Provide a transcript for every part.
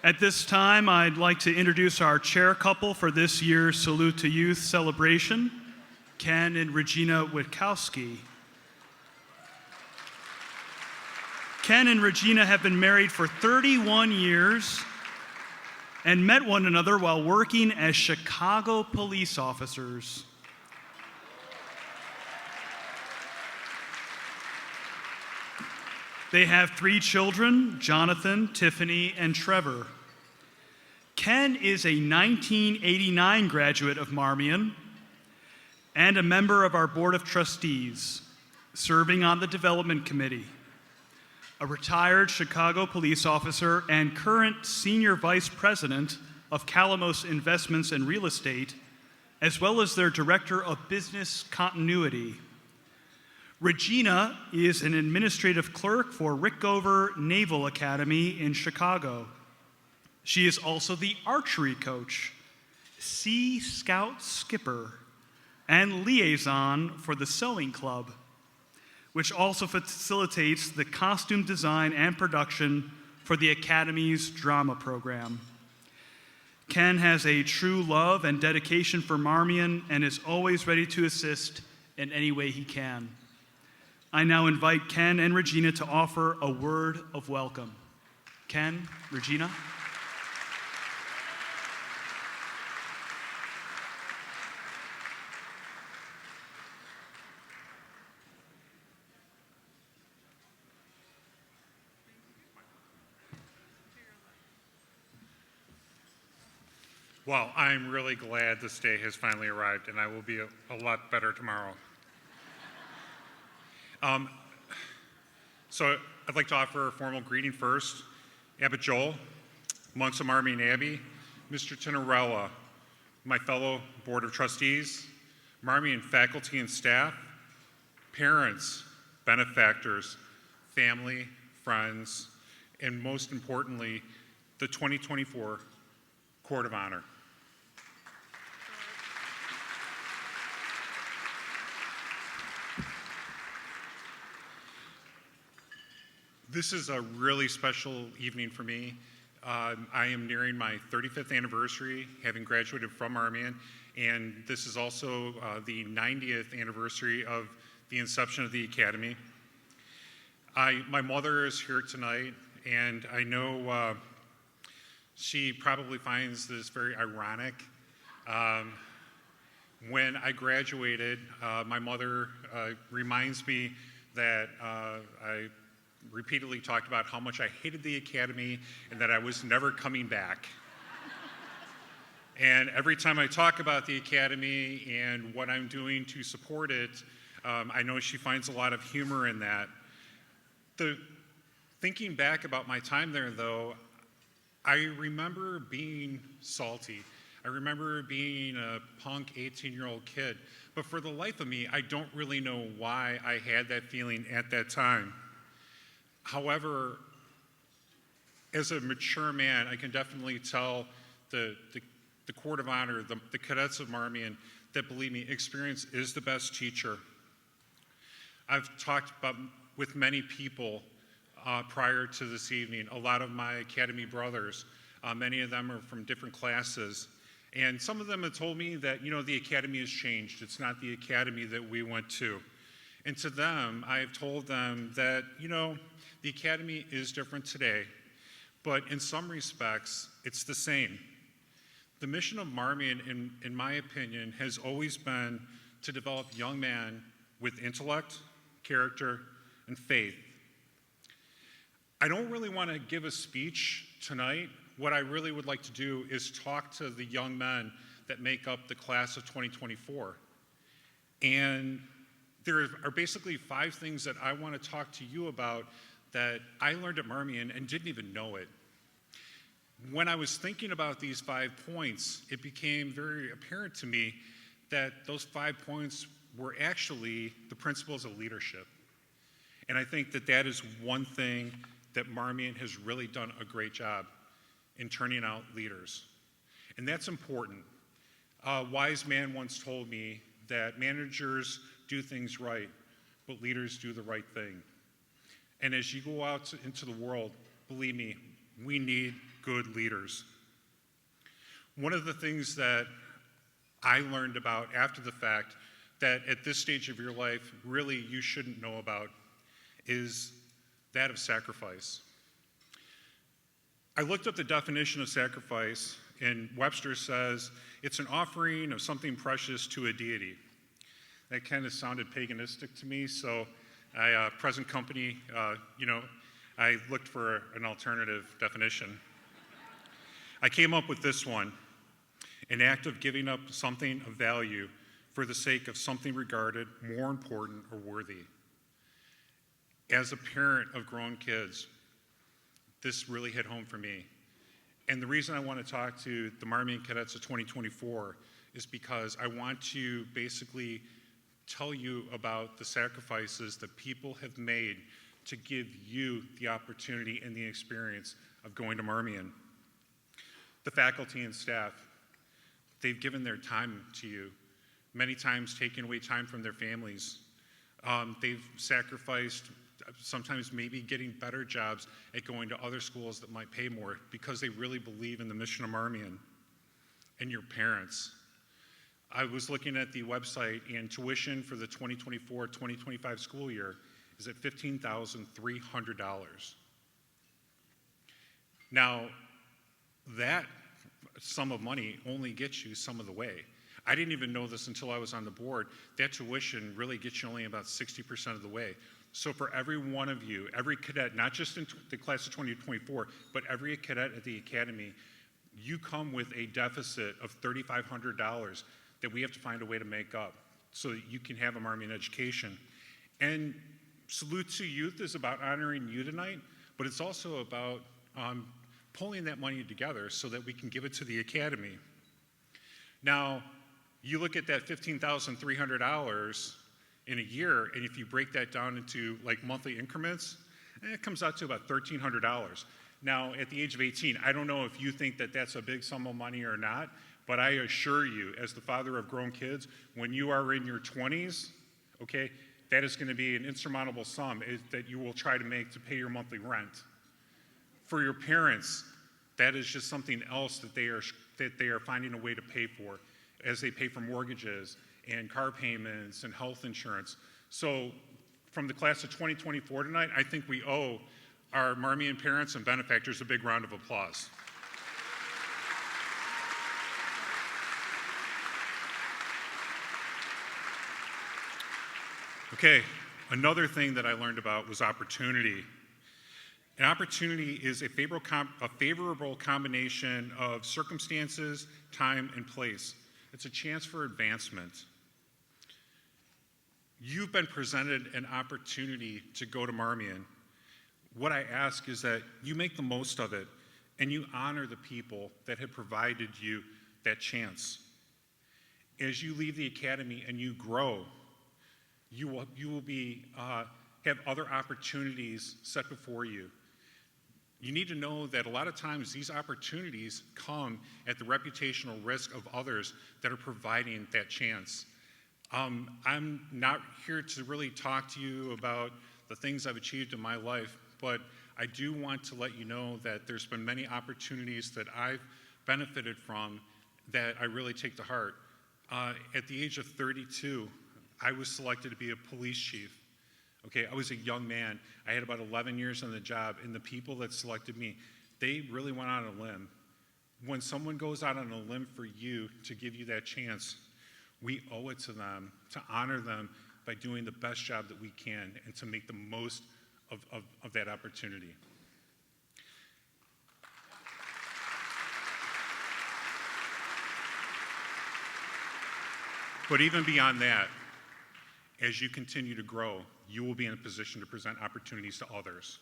At this time, I'd like to introduce our chair couple for this year's Salute to Youth celebration, Ken and Regina Witkowski. Ken and Regina have been married for 31 years and met one another while working as Chicago police officers. They have 3 children, Jonathan, Tiffany, and Trevor. Ken is a 1989 graduate of Marmion and a member of our Board of Trustees, serving on the Development Committee, a retired Chicago police officer and current Senior Vice President of Calamos Investments and Real Estate, as well as their Director of Business Continuity. Regina is an administrative clerk for Rickover Naval Academy in Chicago. She is also the archery coach, Sea Scout skipper, and liaison for the sewing club, which also facilitates the costume design and production for the Academy's drama program. Ken has a true love and dedication for Marmion and is always ready to assist in any way he can. I now invite Ken and Regina to offer a word of welcome. Ken, Regina. Well, I'm really glad this day has finally arrived, and I will be a lot better tomorrow. So I'd like to offer a formal greeting first. Abbot Joel, monks of Marmion Abbey, Mr. Tenorella, my fellow Board of Trustees, Marmion faculty and staff, parents, benefactors, family, friends, and most importantly, the 2024 Court of Honor. This is a really special evening for me. I am nearing my 35th anniversary, having graduated from Marmion, and this is also the 90th anniversary of the inception of the Academy. My mother is here tonight, and I know she probably finds this very ironic. When I graduated, my mother reminds me that I repeatedly talked about how much I hated the Academy and that I was never coming back. And every time I talk about the Academy and what I'm doing to support it, I know she finds a lot of humor in that. Thinking back about my time there, though, I remember being salty. I remember being a punk 18-year-old kid. But for the life of me, I don't really know why I had that feeling at that time. However, as a mature man, I can definitely tell the Court of Honor, the cadets of Marmion, that believe me, experience is the best teacher. I've talked with many people prior to this evening, a lot of my Academy brothers, many of them are from different classes, and some of them have told me that, the Academy has changed. It's not the Academy that we went to. And to them, I have told them that, the Academy is different today, but in some respects, it's the same. The mission of Marmion, in my opinion, has always been to develop young men with intellect, character, and faith. I don't really want to give a speech tonight. What I really would like to do is talk to the young men that make up the class of 2024. And there are basically 5 things that I want to talk to you about that I learned at Marmion and didn't even know it. When I was thinking about these 5 points, it became very apparent to me that those 5 points were actually the principles of leadership. And I think that is one thing that Marmion has really done a great job in turning out leaders. And that's important. A wise man once told me that managers do things right, but leaders do the right thing. And as you go out into the world, believe me, we need good leaders. One of the things that I learned about after the fact that at this stage of your life, really you shouldn't know about is that of sacrifice. I looked up the definition of sacrifice, and Webster says it's an offering of something precious to a deity. That kind of sounded paganistic to me, so present company, I looked for an alternative definition. I came up with this one: an act of giving up something of value for the sake of something regarded more important or worthy. As a parent of grown kids, this really hit home for me. And the reason I want to talk to the Marmion Cadets of 2024 is because I want to basically tell you about the sacrifices that people have made to give you the opportunity and the experience of going to Marmion. The faculty and staff, they've given their time to you, many times taking away time from their families. They've sacrificed sometimes maybe getting better jobs at going to other schools that might pay more because they really believe in the mission of Marmion. And your parents. I was looking at the website, and tuition for the 2024-2025 school year is at $15,300. Now, that sum of money only gets you some of the way. I didn't even know this until I was on the board. That tuition really gets you only about 60% of the way. So for every one of you, every cadet, not just in the class of 2024, but every cadet at the academy, you come with a deficit of $3,500 that we have to find a way to make up so that you can have a Marmion education. And Salute to Youth is about honoring you tonight, but it's also about pulling that money together so that we can give it to the academy. Now, you look at that $15,300 in a year, and if you break that down into like monthly increments, it comes out to about $1,300. Now, at the age of 18, I don't know if you think that that's a big sum of money or not, but I assure you, as the father of grown kids, when you are in your 20s, okay, that is going to be an insurmountable sum that you will try to make to pay your monthly rent. For your parents, that is just something else that they are finding a way to pay for as they pay for mortgages and car payments and health insurance. So from the class of 2024 tonight, I think we owe our Marmion parents and benefactors a big round of applause. Okay, another thing that I learned about was opportunity. An opportunity is a favorable combination of circumstances, time, and place. It's a chance for advancement. You've been presented an opportunity to go to Marmion. What I ask is that you make the most of it and you honor the people that have provided you that chance. As you leave the academy and you grow, you will have other opportunities set before you. You need to know that a lot of times these opportunities come at the reputational risk of others that are providing that chance. I'm not here to really talk to you about the things I've achieved in my life, but I do want to let you know that there's been many opportunities that I've benefited from that I really take to heart. At the age of 32, I was selected to be a police chief. Okay, I was a young man. I had about 11 years on the job, and the people that selected me, they really went out on a limb. When someone goes out on a limb for you to give you that chance, we owe it to them, to honor them by doing the best job that we can and to make the most of that opportunity. But even beyond that, as you continue to grow, you will be in a position to present opportunities to others.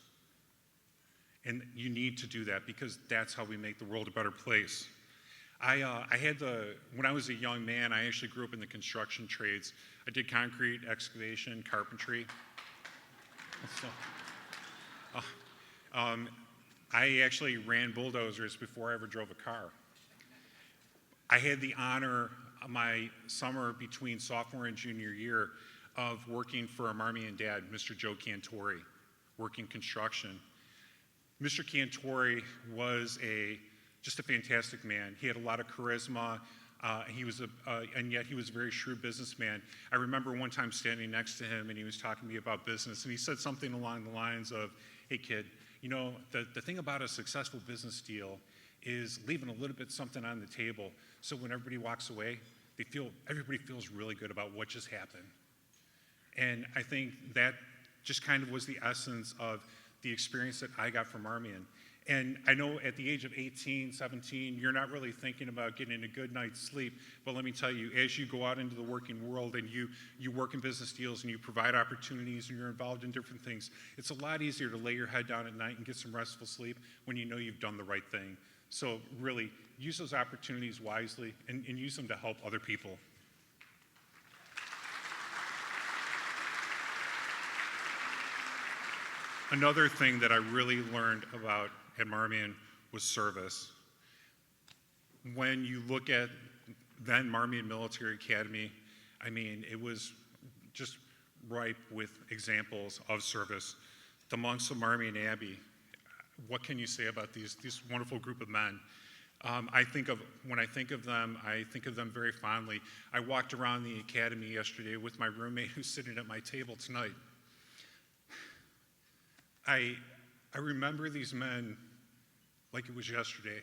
And you need to do that because that's how we make the world a better place. When I was a young man, I actually grew up in the construction trades. I did concrete, excavation, carpentry. I actually ran bulldozers before I ever drove a car. I had the honor my summer between sophomore and junior year of working for a Marmion dad, Mr. Joe Cantori, working construction. Mr. Cantori was just a fantastic man. He had a lot of charisma. And yet he was a very shrewd businessman. I remember one time standing next to him, and he was talking to me about business, and he said something along the lines of, "Hey kid, you know, the thing about a successful business deal is leaving a little bit something on the table, so when everybody walks away, everybody feels really good about what just happened." And I think that just kind of was the essence of the experience that I got from Marmion. And I know at the age of 18, 17, you're not really thinking about getting a good night's sleep, but let me tell you, as you go out into the working world and you work in business deals and you provide opportunities and you're involved in different things, it's a lot easier to lay your head down at night and get some restful sleep when you know you've done the right thing. So really, use those opportunities wisely and use them to help other people. Another thing that I really learned about at Marmion was service. When you look at then Marmion Military Academy, I mean, it was just ripe with examples of service. The monks of Marmion Abbey, what can you say about this wonderful group of men? When I think of them, I think of them very fondly. I walked around the academy yesterday with my roommate who's sitting at my table tonight. I remember these men like it was yesterday,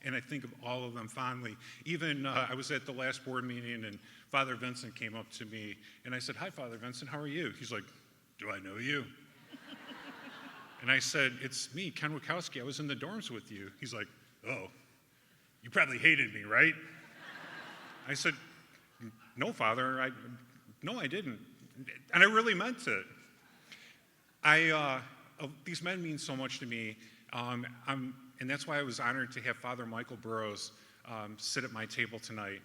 and I think of all of them fondly. Even I was at the last board meeting, and Father Vincent came up to me, and I said, "Hi, Father Vincent, how are you?" He's like, "Do I know you?" And I said, "It's me, Ken Witkowski. I was in the dorms with you." He's like, "Oh, you probably hated me, right?" I said, "No, Father, no, I didn't." And I really meant it. These men mean so much to me, and that's why I was honored to have Father Michael Burrows sit at my table tonight.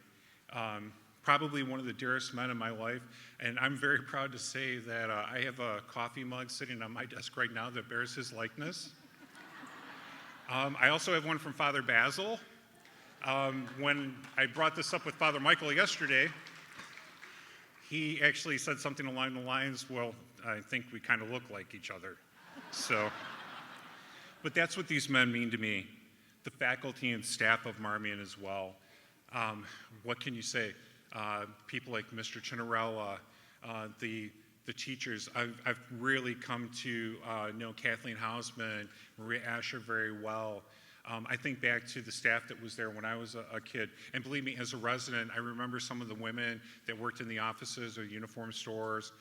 Probably one of the dearest men in my life, and I'm very proud to say that I have a coffee mug sitting on my desk right now that bears his likeness. I also have one from Father Basil. When I brought this up with Father Michael yesterday, he actually said something along the lines, "Well, I think we kind of look like each other." But that's what these men mean to me. The faculty and staff of Marmion as well. What can you say? People like Mr. Chinarella, the teachers. I've really come to know Kathleen Hausman, Maria Asher very well. I think back to the staff that was there when I was a kid. And believe me, as a resident, I remember some of the women that worked in the offices or uniform stores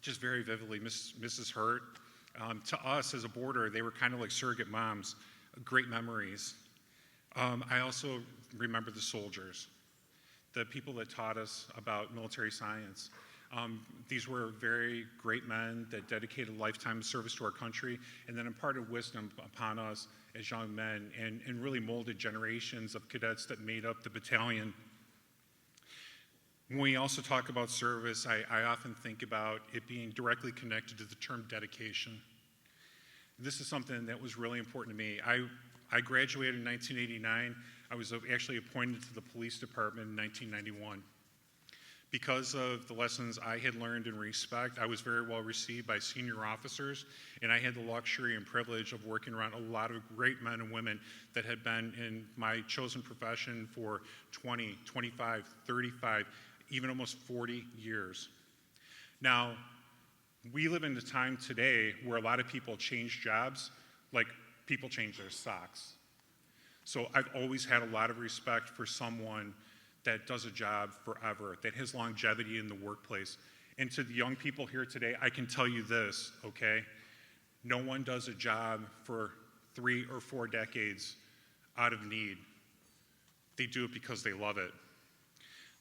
just very vividly. Mrs. Hurt. To us as a boarder, they were kind of like surrogate moms. Great memories. I also remember the soldiers, the people that taught us about military science. These were very great men that dedicated a lifetime of service to our country and then imparted wisdom upon us as young men and really molded generations of cadets that made up the battalion. When we also talk about service, I often think about it being directly connected to the term dedication. This is something that was really important to me. I graduated in 1989. I was actually appointed to the police department in 1991. Because of the lessons I had learned in respect, I was very well received by senior officers, and I had the luxury and privilege of working around a lot of great men and women that had been in my chosen profession for 20, 25, 35, even almost 40 years. Now, we live in a time today where a lot of people change jobs like people change their socks. So I've always had a lot of respect for someone that does a job forever, that has longevity in the workplace. And to the young people here today, I can tell you this, okay? No one does a job for 3 or 4 decades out of need. They do it because they love it.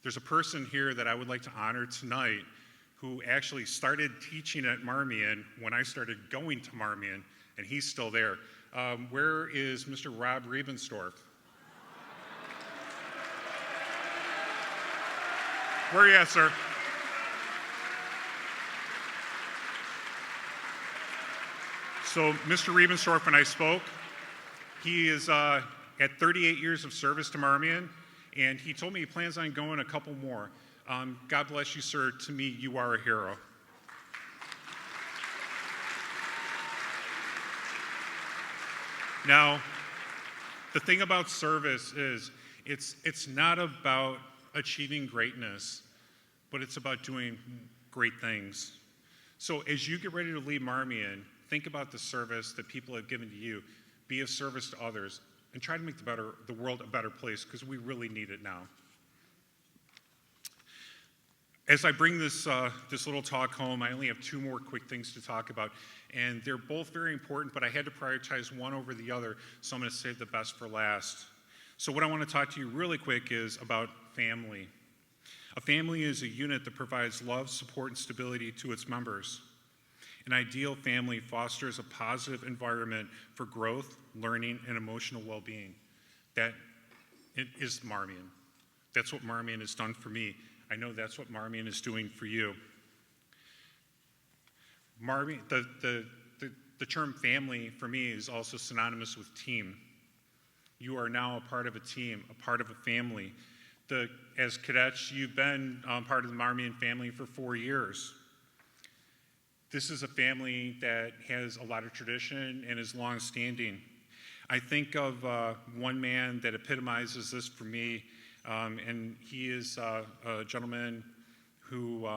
There's a person here that I would like to honor tonight who actually started teaching at Marmion when I started going to Marmion, and he's still there. Where is Mr. Rob Riebenstorff? Where are you at, sir? So, Mr. Riebenstorff and I spoke. He is at 38 years of service to Marmion, and he told me he plans on going a couple more. God bless you, sir. To me, you are a hero. Now, the thing about service is it's not about achieving greatness, but it's about doing great things. So as you get ready to leave Marmion, think about the service that people have given to you. Be of service to others and try to make the world a better place, because we really need it now. As I bring this little talk home, I only have two more quick things to talk about, and they're both very important, but I had to prioritize one over the other, so I'm going to save the best for last. So what I want to talk to you really quick is about family. A family is a unit that provides love, support, and stability to its members. An ideal family fosters a positive environment for growth, learning, and emotional well-being. That is Marmion. That's what Marmion has done for me. I know that's what Marmion is doing for you. Marmion, the term family for me is also synonymous with team. You are now a part of a team, a part of a family. As cadets, you've been part of the Marmion family for 4 years. This is a family that has a lot of tradition and is long-standing. I think of one man that epitomizes this for me, and he is a gentleman who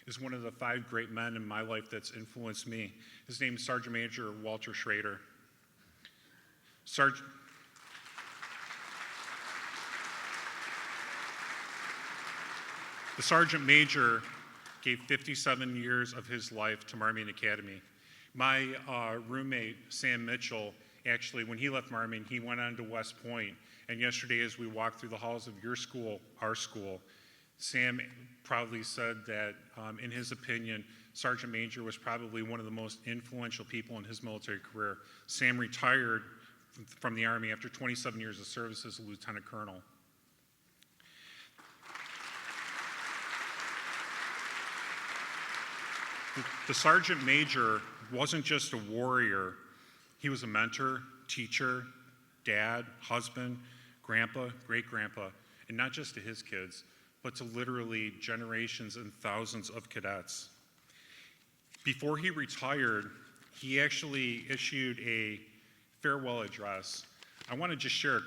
is one of the 5 great men in my life that's influenced me. His name is Sergeant Major Walter Schrader. The Sergeant Major gave 57 years of his life to Marmion Academy. My roommate, Sam Mitchell, actually, when he left Marmion, he went on to West Point. And yesterday, as we walked through the halls of your school, our school, Sam proudly said that, in his opinion, Sergeant Major was probably one of the most influential people in his military career. Sam retired from the Army after 27 years of service as a lieutenant colonel. The Sergeant Major wasn't just a warrior, he was a mentor, teacher, dad, husband, grandpa, great-grandpa, and not just to his kids, but to literally generations and thousands of cadets. Before he retired, he actually issued a farewell address. I want to just share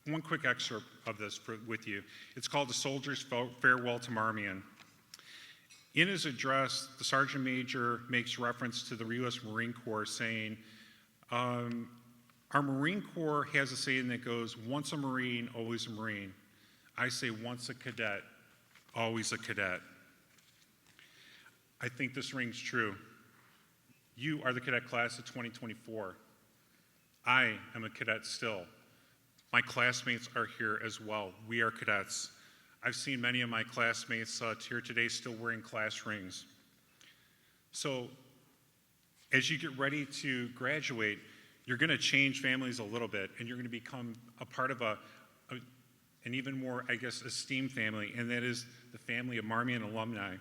one quick excerpt of this with you. It's called The Soldier's Farewell to Marmion. In his address, the Sergeant Major makes reference to the U.S. Marine Corps, saying, our Marine Corps has a saying that goes, once a Marine, always a Marine. I say once a cadet, always a cadet. I think this rings true. You are the cadet class of 2024. I am a cadet still. My classmates are here as well. We are cadets. I've seen many of my classmates here today still wearing class rings. So as you get ready to graduate, you're going to change families a little bit, and you're going to become a part of an even more, esteemed family, and that is the family of Marmion alumni.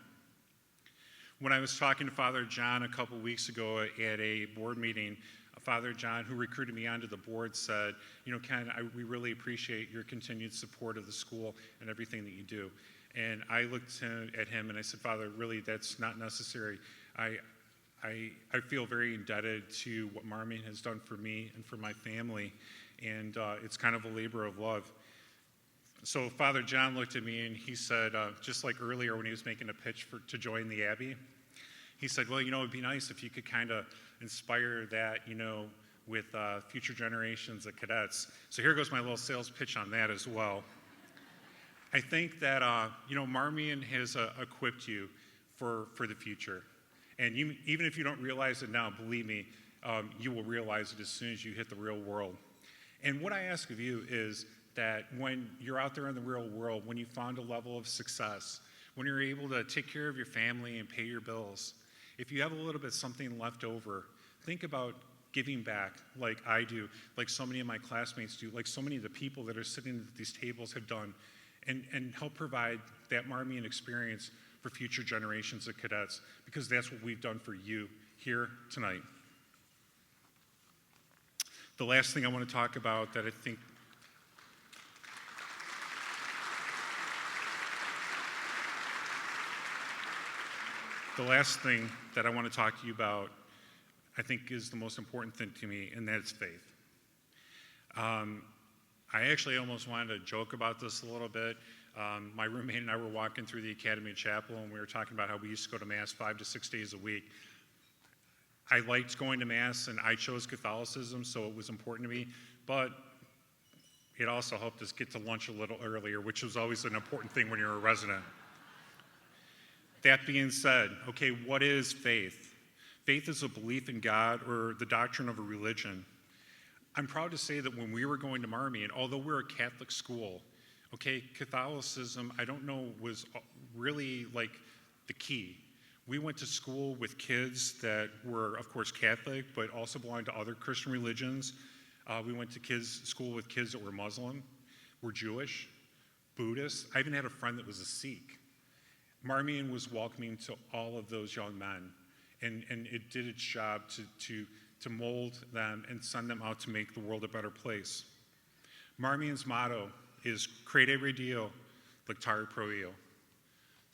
When I was talking to Father John a couple weeks ago at a board meeting, Father John, who recruited me onto the board, said, Ken, we really appreciate your continued support of the school and everything that you do. And I looked at him and I said, Father, really, that's not necessary. I feel very indebted to what Marmion has done for me and for my family, and it's kind of a labor of love. So Father John looked at me and he said, just like earlier when he was making a pitch to join the Abbey, he said, well, it'd be nice if you could kind of inspire that, with future generations of cadets. So here goes my little sales pitch on that as well. I think that, Marmion has equipped you for the future. And even if you don't realize it now, believe me, you will realize it as soon as you hit the real world. And what I ask of you is that when you're out there in the real world, when you find a level of success, when you're able to take care of your family and pay your bills, if you have a little bit something left over, think about giving back like I do, like so many of my classmates do, like so many of the people that are sitting at these tables have done, and help provide that Marmion experience for future generations of cadets, because that's what we've done for you here tonight. The last thing I want to talk about that I think to you about I think is the most important thing to me, and that's faith. I actually almost wanted to joke about this a little bit. My roommate and I were walking through the Academy Chapel, and we were talking about how we used to go to Mass 5 to 6 days a week. I liked going to Mass, and I chose Catholicism, so it was important to me, but it also helped us get to lunch a little earlier, which was always an important thing when you're a resident. That being said, okay, what is faith? Faith is a belief in God or the doctrine of a religion. I'm proud to say that when we were going to Marmion, although we're a Catholic school, okay, Catholicism, I don't know, was really like the key. We went to school with kids that were, of course, Catholic, but also belonged to other Christian religions. We went to school with kids that were Muslim, were Jewish, Buddhist. I even had a friend that was a Sikh. Marmion was welcoming to all of those young men, and it did its job to mold them and send them out to make the world a better place. Marmion's motto is Crede Deo, Lectare Pro Eo,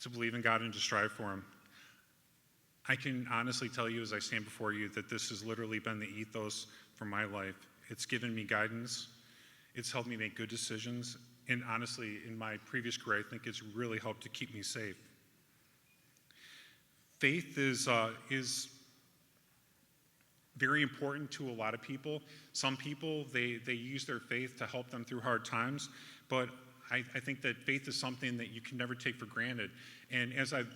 to believe in God and to strive for Him. I can honestly tell you as I stand before you that this has literally been the ethos for my life. It's given me guidance. It's helped me make good decisions. And honestly, in my previous career, I think it's really helped to keep me safe. Faith is very important to a lot of people. Some people, they use their faith to help them through hard times, but I think that faith is something that you can never take for granted. And as I've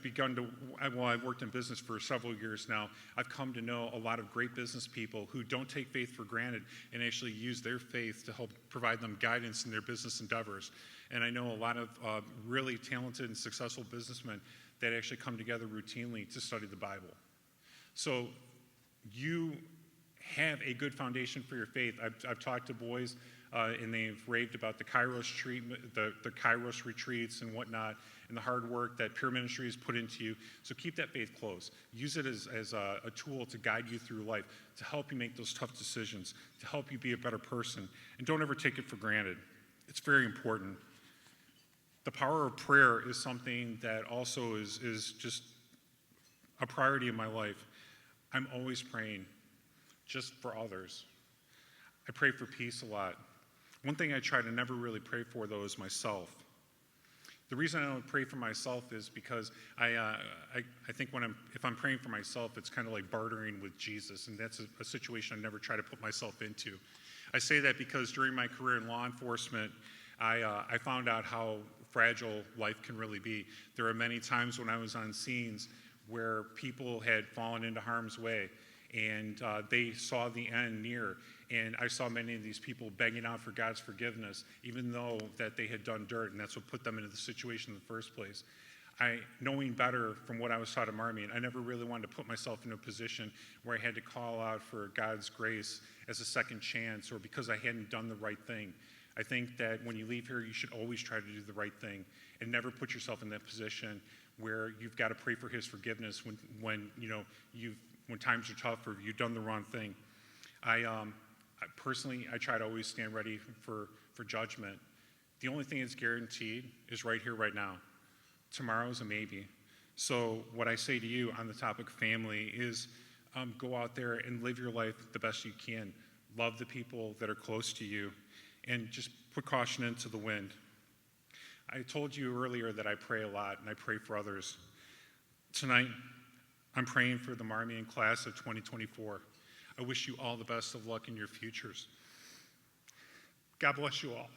worked in business for several years now, I've come to know a lot of great business people who don't take faith for granted and actually use their faith to help provide them guidance in their business endeavors. And I know a lot of really talented and successful businessmen that actually come together routinely to study the Bible. So you have a good foundation for your faith. I've talked to boys and they've raved about the Kairos treatment, the Kairos retreats and whatnot, and the hard work that Pure Ministry has put into you. So keep that faith close. Use it as a tool to guide you through life, to help you make those tough decisions, to help you be a better person. And don't ever take it for granted. It's very important. The power of prayer is something that also is just a priority in my life. I'm always praying just for others. I pray for peace a lot. One thing I try to never really pray for, though, is myself. The reason I don't pray for myself is because I think if I'm praying for myself, it's kind of like bartering with Jesus, and that's a situation I never try to put myself into. I say that because during my career in law enforcement, I found out how fragile life can really be. There are many times when I was on scenes where people had fallen into harm's way, and they saw the end near. And I saw many of these people begging out for God's forgiveness, even though that they had done dirt, and that's what put them into the situation in the first place. Knowing better from what I was taught at Marmion, I never really wanted to put myself in a position where I had to call out for God's grace as a second chance, or because I hadn't done the right thing. I think that when you leave here, you should always try to do the right thing, and never put yourself in that position where you've got to pray for His forgiveness when times are tough or you've done the wrong thing. I personally try to always stand ready for judgment. The only thing that's guaranteed is right here, right now. Tomorrow's a maybe. So what I say to you on the topic of family is go out there and live your life the best you can. Love the people that are close to you, and just put caution into the wind. I told you earlier that I pray a lot, and I pray for others. Tonight, I'm praying for the Marmion class of 2024. I wish you all the best of luck in your futures. God bless you all.